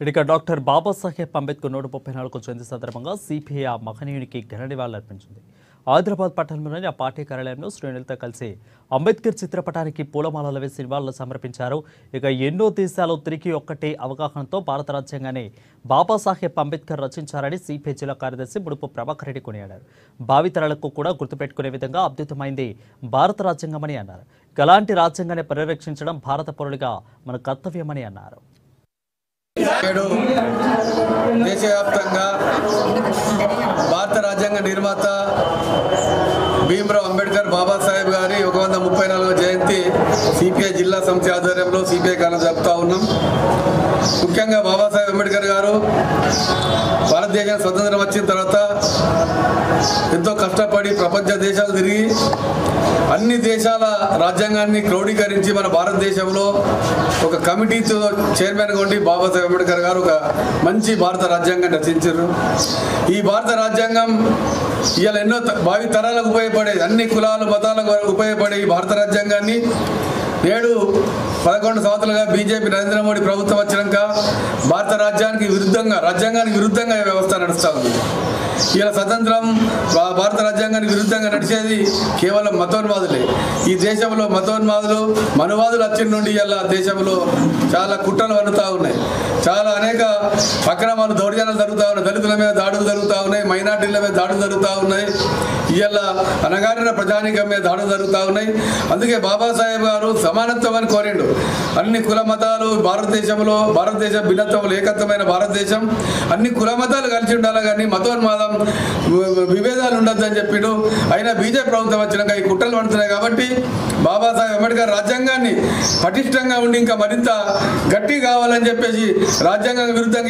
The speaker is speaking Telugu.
ఇక డాక్టర్ బాబాసాహెబ్ అంబేద్కర్ 134వ జయంతి సందర్భంగా సిపిఐ ఆ మహనీయునికి ఘన నివాళులర్పించింది. హైదరాబాద్ పట్టణంలోని ఆ పార్టీ కార్యాలయంలో శ్రేణులతో కలిసి అంబేద్కర్ చిత్రపటానికి పూలమాలలు వేసి నివాళులు సమర్పించారు. ఇక ఎన్నో దేశాలు తిరిగి ఒక్కటే అవగాహనతో భారత రాజ్యాంగాన్ని బాబాసాహెబ్ అంబేద్కర్ రచించారని సిపిఐ జిల్లా కార్యదర్శి ముడుపు ప్రభాకర్ రెడ్డి కొనియాడారు. భావితరాలకు కూడా గుర్తుపెట్టుకునే విధంగా అద్భుతమైంది భారత రాజ్యాంగమని అన్నారు. అలాంటి రాజ్యాంగాన్ని పరిరక్షించడం భారత పౌరులుగా మన కర్తవ్యమని అన్నారు. దేశవ్యాప్తంగా భారత రాజ్యాంగ నిర్మాత భీమ్రావ్ అంబేద్కర్ బాబాసాహెబ్ గారి 134వ జయంతి సిపిఐ జిల్లా సమితి ఆధ్వర్యంలో సిపిఐ కాలం జరుపుతా ఉన్నాం. ముఖ్యంగా బాబాసాహెబ్ అంబేద్కర్ గారు భారతదేశం స్వతంత్రం వచ్చిన తర్వాత ఎంతో కష్టపడి ప్రపంచ దేశాలు తిరిగి అన్ని దేశాల రాజ్యాంగాన్ని క్రోడీకరించి మన భారతదేశంలో ఒక కమిటీతో చైర్మన్గా ఉండి బాబాసాహెబ్ అంబేద్కర్ గారు ఒక మంచి భారత రాజ్యాంగాన్ని రచించారు. ఈ భారత రాజ్యాంగం ఇవాళ ఎన్నో భావి తరాలకు ఉపయోగపడేది, అన్ని కులాలు మతాలకు ఉపయోగపడే ఈ భారత రాజ్యాంగాన్ని నేడు 11 సంవత్సరాలుగా బీజేపీ నరేంద్ర మోడీ ప్రభుత్వం వచ్చినాక భారత రాజ్యాంగానికి విరుద్ధంగా వ్యవస్థ నడుస్తూ ఉంది. ఇలా స్వతంత్రం భారత రాజ్యాంగానికి విరుద్ధంగా నడిచేది కేవలం మతోన్మాదులే. ఈ దేశంలో మతోన్మాదులు మనువాదులు వచ్చిన నుండి ఇలా దేశంలో చాలా కుట్రలు పడుతూ ఉన్నాయి, చాలా అనేక అక్రమాలు దౌర్జన్యాలు జరుగుతూ ఉన్నాయి, దళితుల మీద దాడులు జరుగుతూ ఉన్నాయి, మైనార్టీల మీద దాడులు జరుగుతూ ఉన్నాయి, ఇలా అనగారిన ప్రజానీకం మీద దాడులు జరుగుతూ ఉన్నాయి. అందుకే బాబాసాహెబ్ గారు సమానత్వం అని కోరిండు. అన్ని కుల మతాలు భారతదేశంలో, భారతదేశం భిన్నత్వంలో ఏకత్వమైన భారతదేశం, అన్ని కుల మతాలు కలిసి ఉండాలి కానీ మతోన్మాదం విభేదాలు ఉండొద్దని చెప్పిండు. అయినా బీజేపీ ప్రభుత్వం వచ్చినాక ఈ కుట్రలు పడుతున్నాయి. కాబట్టి బాబాసాహెబ్ అంబేద్కర్ రాజ్యాంగాన్ని పటిష్టంగా ఉండి ఇంకా మరింత గట్టి కావాలని చెప్పేసి రాజ్యాంగం విరుద్ధంగా